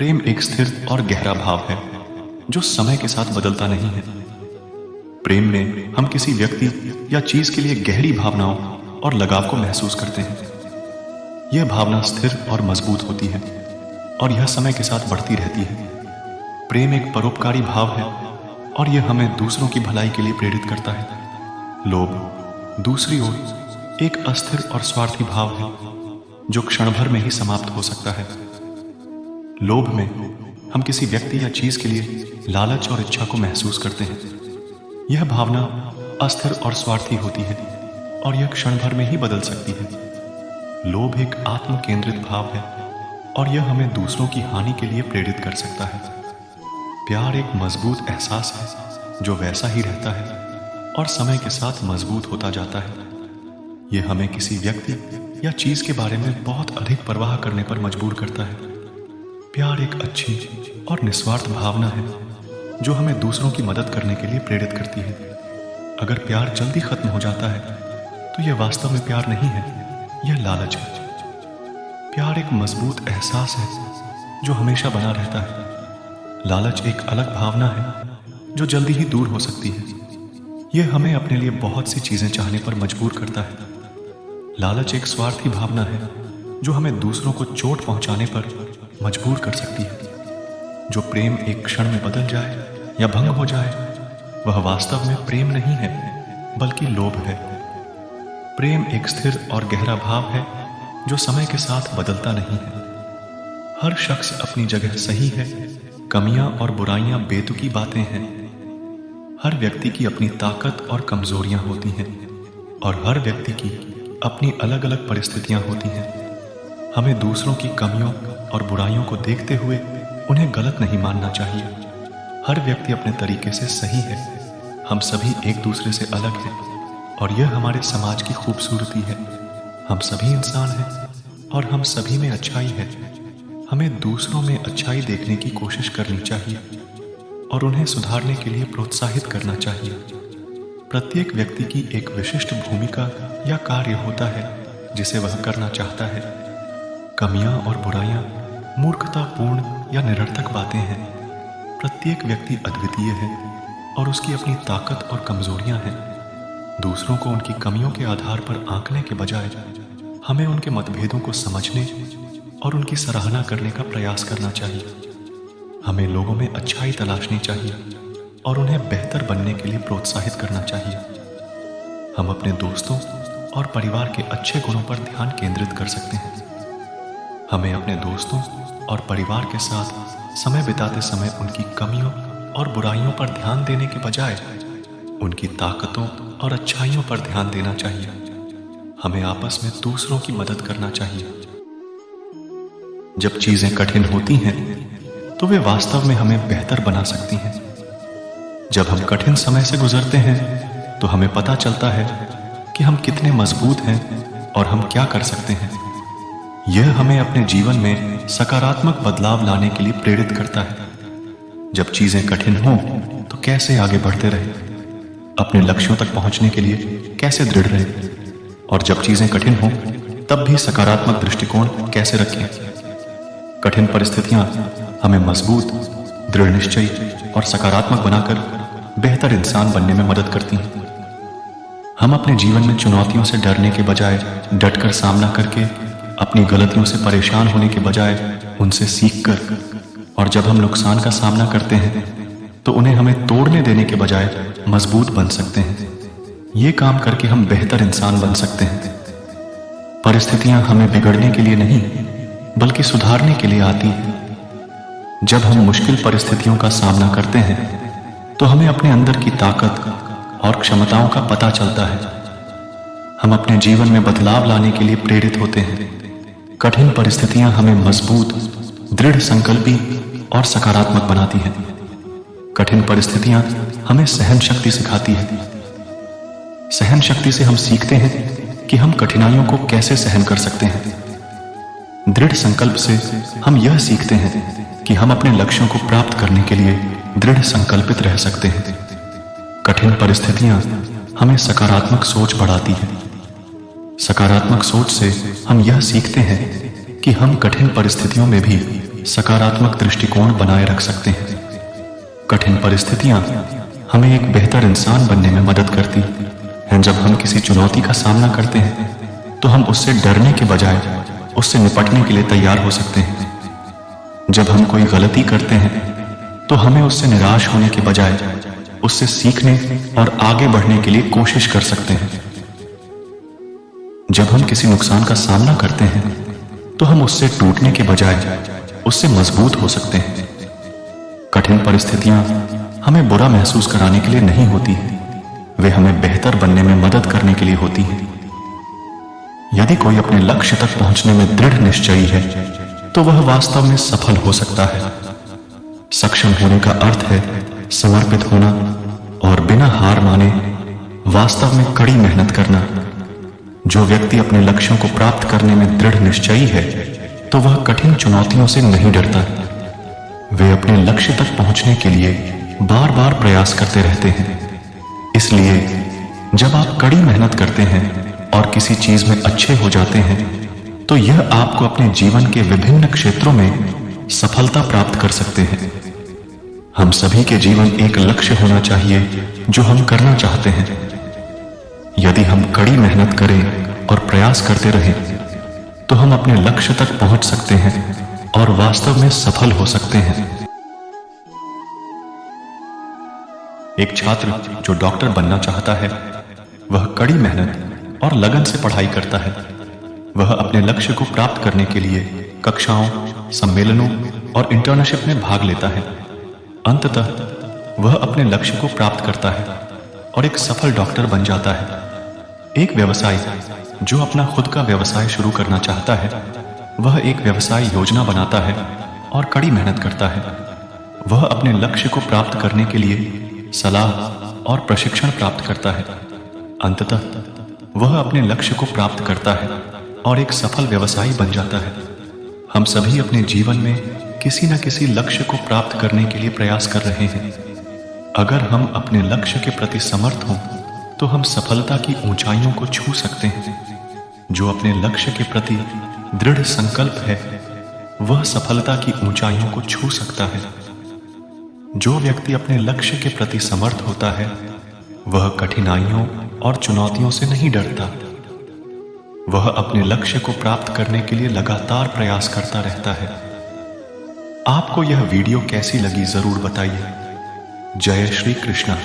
प्रेम एक स्थिर और गहरा भाव है जो समय के साथ बदलता नहीं है। प्रेम में हम किसी व्यक्ति या चीज के लिए गहरी भावनाओं और लगाव को महसूस करते हैं। यह भावना स्थिर और मजबूत होती है और यह समय के साथ बढ़ती रहती है। प्रेम एक परोपकारी भाव है और यह हमें दूसरों की भलाई के लिए प्रेरित करता है। लोभ दूसरी ओर एक अस्थिर और स्वार्थी भाव है जो क्षण भर में ही समाप्त हो सकता है। लोभ में हम किसी व्यक्ति या चीज के लिए लालच और इच्छा को महसूस करते हैं। यह भावना अस्थिर और स्वार्थी होती है और यह क्षण भर में ही बदल सकती है। लोभ एक आत्म केंद्रित भाव है और यह हमें दूसरों की हानि के लिए प्रेरित कर सकता है। प्यार एक मजबूत एहसास है जो वैसा ही रहता है और समय के साथ मजबूत होता जाता है। यह हमें किसी व्यक्ति या चीज के बारे में बहुत अधिक परवाह करने पर मजबूर करता है। प्यार एक अच्छी और निस्वार्थ भावना है जो हमें दूसरों की मदद करने के लिए प्रेरित करती है। अगर प्यार जल्दी खत्म हो जाता है तो यह वास्तव में प्यार नहीं है, यह लालच है। प्यार एक मजबूत एहसास है जो हमेशा बना रहता है। लालच एक अलग भावना है जो जल्दी ही दूर हो सकती है। यह हमें अपने लिए बहुत सी चीजें चाहने पर मजबूर करता है। लालच एक स्वार्थी भावना है जो हमें दूसरों को चोट पहुंचाने पर मजबूर कर सकती है। जो प्रेम एक क्षण में बदल जाए या भंग हो जाए वह वास्तव में प्रेम नहीं है बल्कि लोभ है। प्रेम एक स्थिर और गहरा भाव है जो समय के साथ बदलता नहीं है। हर शख्स अपनी जगह सही है। कमियां और बुराइयां बेतुकी बातें हैं। हर व्यक्ति की अपनी ताकत और कमजोरियां होती हैं और हर व्यक्ति की अपनी अलग अलग परिस्थितियां होती हैं। हमें दूसरों की कमियों और बुराइयों को देखते हुए उन्हें गलत नहीं मानना चाहिए। हर व्यक्ति अपने तरीके से सही है। हम सभी एक दूसरे से अलग हैं और यह हमारे समाज की खूबसूरती है। हम सभी इंसान हैं और हम सभी में अच्छाई है। हमें दूसरों में अच्छाई देखने की कोशिश करनी चाहिए और उन्हें सुधारने के लिए प्रोत्साहित करना चाहिए। प्रत्येक व्यक्ति की एक विशिष्ट भूमिका या कार्य होता है जिसे वह करना चाहता है। कमियां और बुराइयां मूर्खतापूर्ण या निरर्थक बातें हैं। प्रत्येक व्यक्ति अद्वितीय है और उसकी अपनी ताकत और कमजोरियां हैं। दूसरों को उनकी कमियों के आधार पर आंकने के बजाय हमें उनके मतभेदों को समझने और उनकी सराहना करने का प्रयास करना चाहिए। हमें लोगों में अच्छाई तलाशनी चाहिए और उन्हें बेहतर बनने के लिए प्रोत्साहित करना चाहिए। हम अपने दोस्तों और परिवार के अच्छे गुणों पर ध्यान केंद्रित कर सकते हैं। हमें अपने दोस्तों और परिवार के साथ समय बिताते समय उनकी कमियों और बुराइयों पर ध्यान देने के बजाय उनकी ताकतों और अच्छाइयों पर ध्यान देना चाहिए। हमें आपस में दूसरों की मदद करना चाहिए। जब चीजें कठिन होती हैं तो वे वास्तव में हमें बेहतर बना सकती हैं। जब हम कठिन समय से गुजरते हैं तो हमें पता चलता है कि हम कितने मजबूत हैं और हम क्या कर सकते हैं। यह हमें अपने जीवन में सकारात्मक बदलाव लाने के लिए प्रेरित करता है। जब चीजें कठिन हों तो कैसे आगे बढ़ते रहें, अपने लक्ष्यों तक पहुंचने के लिए कैसे दृढ़ रहें, और जब चीजें कठिन हों तब भी सकारात्मक दृष्टिकोण कैसे रखें। कठिन परिस्थितियां हमें मजबूत, दृढ़ निश्चयी और सकारात्मक बनाकर बेहतर इंसान बनने में मदद करती हैं। हम अपने जीवन में चुनौतियों से डरने के बजाय डटकर सामना करके, अपनी गलतियों से परेशान होने के बजाय उनसे सीखकर, और जब हम नुकसान का सामना करते हैं तो उन्हें हमें तोड़ने देने के बजाय मजबूत बन सकते हैं। ये काम करके हम बेहतर इंसान बन सकते हैं। परिस्थितियां हमें बिगड़ने के लिए नहीं बल्कि सुधारने के लिए आती हैं। जब हम मुश्किल परिस्थितियों का सामना करते हैं तो हमें अपने अंदर की ताकत और क्षमताओं का पता चलता है। हम अपने जीवन में बदलाव लाने के लिए प्रेरित होते हैं। कठिन परिस्थितियां हमें मजबूत, दृढ़ संकल्पी और सकारात्मक बनाती हैं। कठिन परिस्थितियां हमें सहन शक्ति सिखाती हैं। सहन शक्ति से हम सीखते हैं कि हम कठिनाइयों को कैसे सहन कर सकते हैं। दृढ़ संकल्प से हम यह सीखते हैं कि हम अपने लक्ष्यों को प्राप्त करने के लिए दृढ़ संकल्पित रह सकते हैं। कठिन परिस्थितियां हमें सकारात्मक सोच बढ़ाती हैं। सकारात्मक सोच से हम यह सीखते हैं कि हम कठिन परिस्थितियों में भी सकारात्मक दृष्टिकोण बनाए रख सकते हैं। कठिन परिस्थितियां हमें एक बेहतर इंसान बनने में मदद करती हैं। जब हम किसी चुनौती का सामना करते हैं तो हम उससे डरने के बजाय उससे निपटने के लिए तैयार हो सकते हैं। जब हम कोई गलती करते हैं तो हमें उससे निराश होने के बजाय उससे सीखने और आगे बढ़ने के लिए कोशिश कर सकते हैं। जब हम किसी नुकसान का सामना करते हैं तो हम उससे टूटने के बजाय उससे मजबूत हो सकते हैं। कठिन परिस्थितियां हमें बुरा महसूस कराने के लिए नहीं होती, वे हमें बेहतर बनने में मदद करने के लिए होती हैं। यदि कोई अपने लक्ष्य तक पहुंचने में दृढ़ निश्चयी है तो वह वास्तव में सफल हो सकता है। सक्षम होने का अर्थ है समर्पित होना और बिना हार माने वास्तव में कड़ी मेहनत करना। जो व्यक्ति अपने लक्ष्यों को प्राप्त करने में दृढ़ निश्चयी है तो वह कठिन चुनौतियों से नहीं डरता। वे अपने लक्ष्य तक पहुंचने के लिए बार बार प्रयास करते रहते हैं। इसलिए जब आप कड़ी मेहनत करते हैं और किसी चीज में अच्छे हो जाते हैं तो यह आपको अपने जीवन के विभिन्न क्षेत्रों में सफलता प्राप्त कर सकते हैं। हम सभी के जीवन एक लक्ष्य होना चाहिए जो हम करना चाहते हैं। यदि हम कड़ी मेहनत करें और प्रयास करते रहें तो हम अपने लक्ष्य तक पहुंच सकते हैं और वास्तव में सफल हो सकते हैं। एक छात्र जो डॉक्टर बनना चाहता है वह कड़ी मेहनत और लगन से पढ़ाई करता है। वह अपने लक्ष्य को प्राप्त करने के लिए कक्षाओं, सम्मेलनों और इंटर्नशिप में भाग लेता है। अंततः वह अपने लक्ष्य को प्राप्त करता है और एक सफल डॉक्टर बन जाता है। एक व्यवसायी जो अपना खुद का व्यवसाय शुरू करना चाहता है वह एक व्यवसाय योजना बनाता है और कड़ी मेहनत करता है। वह अपने लक्ष्य को प्राप्त करने के लिए सलाह और प्रशिक्षण प्राप्त करता है। अंततः वह अपने लक्ष्य को प्राप्त करता है और एक सफल व्यवसायी बन जाता है। हम सभी अपने जीवन में किसी न किसी लक्ष्य को प्राप्त करने के लिए प्रयास कर रहे हैं। अगर हम अपने लक्ष्य के प्रति समर्थ हों तो हम सफलता की ऊंचाइयों को छू सकते हैं। जो अपने लक्ष्य के प्रति दृढ़ संकल्प है वह सफलता की ऊंचाइयों को छू सकता है। जो व्यक्ति अपने लक्ष्य के प्रति समर्थ होता है वह कठिनाइयों और चुनौतियों से नहीं डरता। वह अपने लक्ष्य को प्राप्त करने के लिए लगातार प्रयास करता रहता है। आपको यह वीडियो कैसी लगी जरूर बताइए। जय श्री कृष्ण।